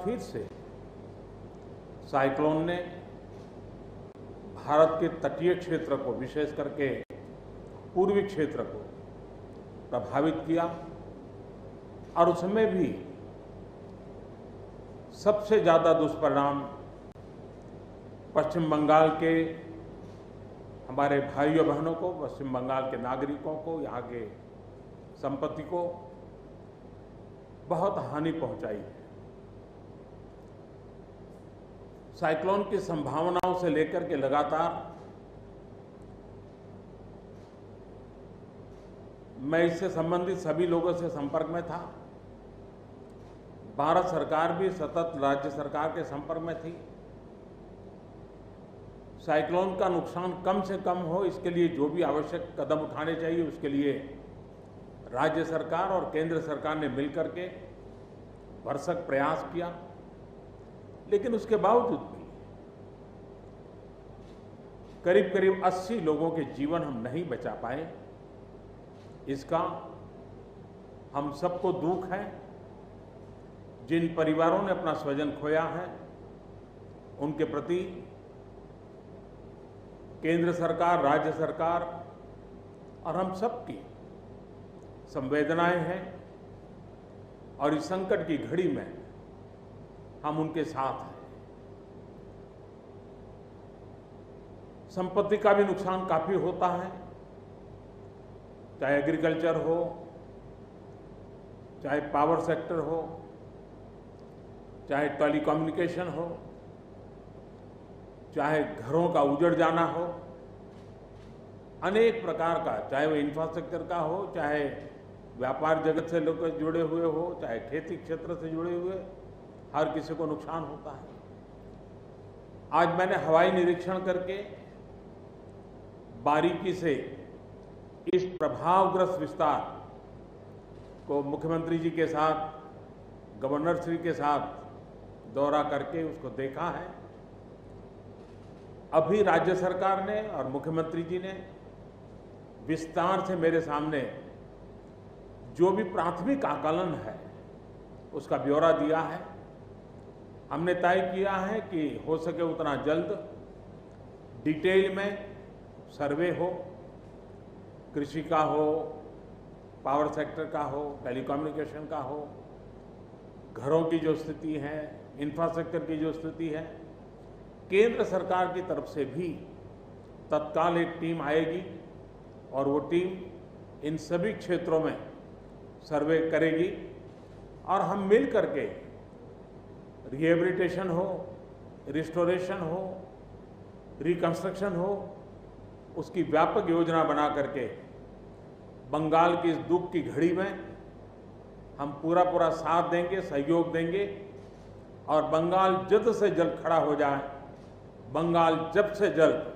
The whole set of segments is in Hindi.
फिर से साइक्लोन ने भारत के तटीय क्षेत्र को, विशेष करके पूर्वी क्षेत्र को प्रभावित किया और उसमें भी सबसे ज्यादा दुष्परिणाम पश्चिम बंगाल के हमारे भाइयों बहनों को, पश्चिम बंगाल के नागरिकों को, यहाँ के संपत्ति को बहुत हानि पहुंचाई है। साइक्लोन की संभावनाओं से लेकर के लगातार मैं इससे संबंधित सभी लोगों से संपर्क में था। भारत सरकार भी सतत राज्य सरकार के संपर्क में थी। साइक्लोन का नुकसान कम से कम हो, इसके लिए जो भी आवश्यक कदम उठाने चाहिए उसके लिए राज्य सरकार और केंद्र सरकार ने मिलकर के भरसक प्रयास किया। लेकिन उसके बावजूद भी करीब करीब 80 लोगों के जीवन हम नहीं बचा पाए। इसका हम सबको दुख है। जिन परिवारों ने अपना स्वजन खोया है उनके प्रति केंद्र सरकार, राज्य सरकार और हम सबकी संवेदनाएं हैं और इस संकट की घड़ी में हम उनके साथ हैं। संपत्ति का भी नुकसान काफी होता है, चाहे एग्रीकल्चर हो, चाहे पावर सेक्टर हो, चाहे टेलीकम्युनिकेशन हो, चाहे घरों का उजड़ जाना हो, अनेक प्रकार का, चाहे वो इंफ्रास्ट्रक्चर का हो, चाहे व्यापार जगत से लोग जुड़े हुए हो, चाहे खेती क्षेत्र से जुड़े हुए, हर किसी को नुकसान होता है। आज मैंने हवाई निरीक्षण करके बारीकी से इस प्रभावग्रस्त विस्तार को मुख्यमंत्री जी के साथ, गवर्नर श्री के साथ दौरा करके उसको देखा है। अभी राज्य सरकार ने और मुख्यमंत्री जी ने विस्तार से मेरे सामने जो भी प्राथमिक आकलन है उसका ब्यौरा दिया है। हमने तय किया है कि हो सके उतना जल्द डिटेल में सर्वे हो, कृषि का हो, पावर सेक्टर का हो, टेलीकम्युनिकेशन का हो, घरों की जो स्थिति है, इंफ्रास्ट्रक्चर की जो स्थिति है। केंद्र सरकार की तरफ से भी तत्काल एक टीम आएगी और वो टीम इन सभी क्षेत्रों में सर्वे करेगी और हम मिल करके रिहेबिलिटेशन हो, रिस्टोरेशन हो, रिकंस्ट्रक्शन हो, उसकी व्यापक योजना बना करके बंगाल की इस दुख की घड़ी में हम पूरा साथ देंगे, सहयोग देंगे और बंगाल जल्द से जल्द खड़ा हो जाए, बंगाल जल्द से जल्द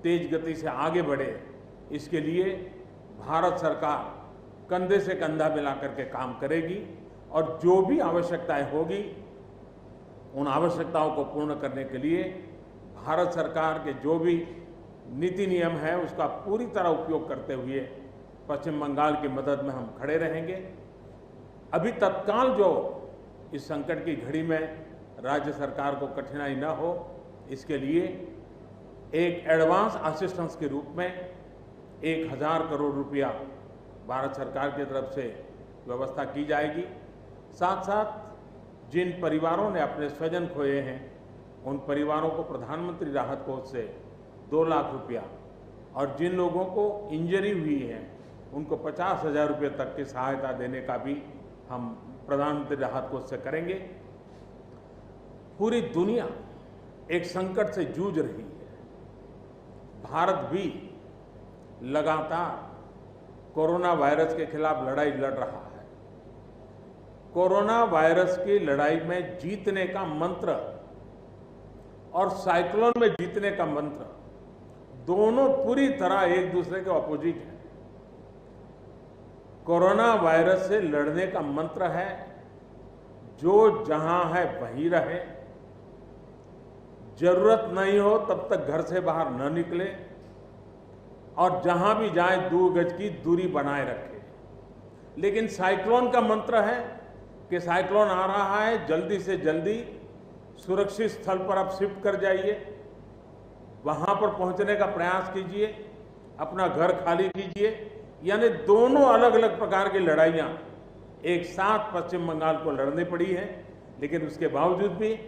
तेज गति से आगे बढ़े, इसके लिए भारत सरकार कंधे से कंधा मिला करके काम करेगी और जो भी आवश्यकताएं होगी उन आवश्यकताओं को पूर्ण करने के लिए भारत सरकार के जो भी नीति नियम है उसका पूरी तरह उपयोग करते हुए पश्चिम बंगाल की मदद में हम खड़े रहेंगे। अभी तत्काल जो इस संकट की घड़ी में राज्य सरकार को कठिनाई न हो, इसके लिए एक एडवांस असिस्टेंस के रूप में 1000 करोड़ रुपया भारत सरकार की तरफ से व्यवस्था की जाएगी। साथ साथ जिन परिवारों ने अपने स्वजन खोए हैं उन परिवारों को प्रधानमंत्री राहत कोष से 2 लाख रुपया और जिन लोगों को इंजरी हुई है उनको 50,000 रुपये तक की सहायता देने का भी हम प्रधानमंत्री राहत कोष से करेंगे। पूरी दुनिया एक संकट से जूझ रही है। भारत भी लगातार कोरोना वायरस के खिलाफ लड़ाई लड़ रहा है। कोरोना वायरस की लड़ाई में जीतने का मंत्र और साइक्लोन में जीतने का मंत्र दोनों पूरी तरह एक दूसरे के ऑपोजिट है। कोरोना वायरस से लड़ने का मंत्र है जो जहां है वहीं रहे, जरूरत नहीं हो तब तक घर से बाहर न निकले और जहां भी जाए 2 गज की दूरी बनाए रखे। लेकिन साइक्लोन का मंत्र है कि साइक्लोन आ रहा है, जल्दी से जल्दी सुरक्षित स्थल पर आप शिफ्ट कर जाइए, वहां पर पहुंचने का प्रयास कीजिए, अपना घर खाली कीजिए। यानी दोनों अलग अलग प्रकार की लड़ाइयां एक साथ पश्चिम बंगाल को लड़नी पड़ी है। लेकिन उसके बावजूद भी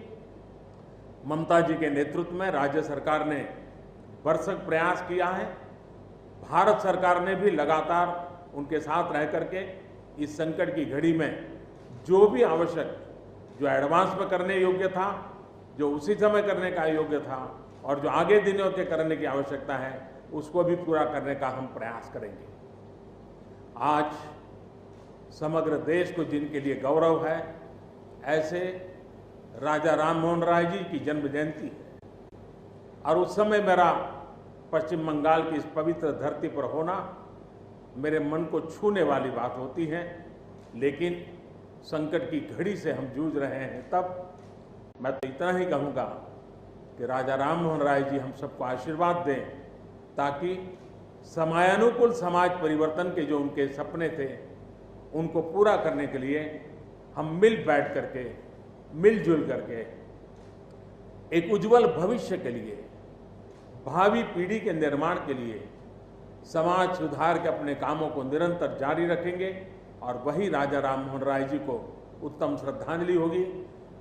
ममता जी के नेतृत्व में राज्य सरकार ने भरसक प्रयास किया है। भारत सरकार ने भी लगातार उनके साथ रह करके इस संकट की घड़ी में जो भी आवश्यक, जो एडवांस में करने योग्य था, जो उसी समय करने का योग्य था और जो आगे दिनों के करने की आवश्यकता है, उसको भी पूरा करने का हम प्रयास करेंगे। आज समग्र देश को जिनके लिए गौरव है, ऐसे राजा राममोहन राय जी की जन्म जयंती है और उस समय मेरा पश्चिम बंगाल की इस पवित्र धरती पर होना मेरे मन को छूने वाली बात होती है। लेकिन संकट की घड़ी से हम जूझ रहे हैं, तब मैं तो इतना ही कहूँगा कि राजा राममोहन राय जी हम सबको आशीर्वाद दें, ताकि समयानुकूल समाज परिवर्तन के जो उनके सपने थे, उनको पूरा करने के लिए हम मिल बैठ करके, मिलजुल करके एक उज्जवल भविष्य के लिए, भावी पीढ़ी के निर्माण के लिए समाज सुधार के अपने कामों को निरंतर जारी रखेंगे और वही राजा राममोहन राय जी को उत्तम श्रद्धांजलि होगी।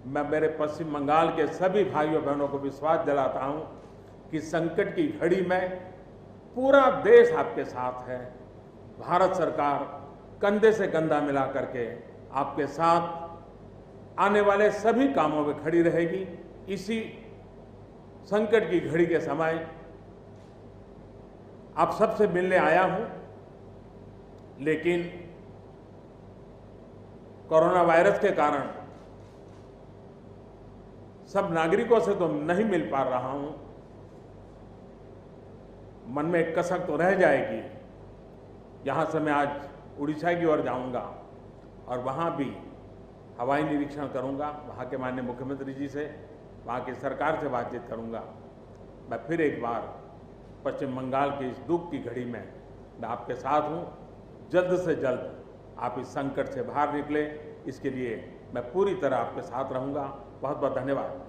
मैं मेरे पश्चिम बंगाल के सभी भाइयों बहनों को विश्वास दिलाता हूं कि संकट की घड़ी में पूरा देश आपके साथ है। भारत सरकार कंधे से कंधा मिला करके आपके साथ आने वाले सभी कामों में खड़ी रहेगी। इसी संकट की घड़ी के समय आप सबसे मिलने आया हूं, लेकिन कोरोना वायरस के कारण सब नागरिकों से तो नहीं मिल पा रहा हूं। मन में एक कसक तो रह जाएगी। यहां से मैं आज उड़ीसा की ओर जाऊंगा और वहां भी हवाई निरीक्षण करूंगा, वहां के माननीय मुख्यमंत्री जी से, वहां की सरकार से बातचीत करूंगा। मैं फिर एक बार पश्चिम बंगाल की इस दुख की घड़ी में मैं आपके साथ हूं। जल्द से जल्द आप इस संकट से बाहर निकले, इसके लिए मैं पूरी तरह आपके साथ रहूंगा। बहुत बहुत धन्यवाद।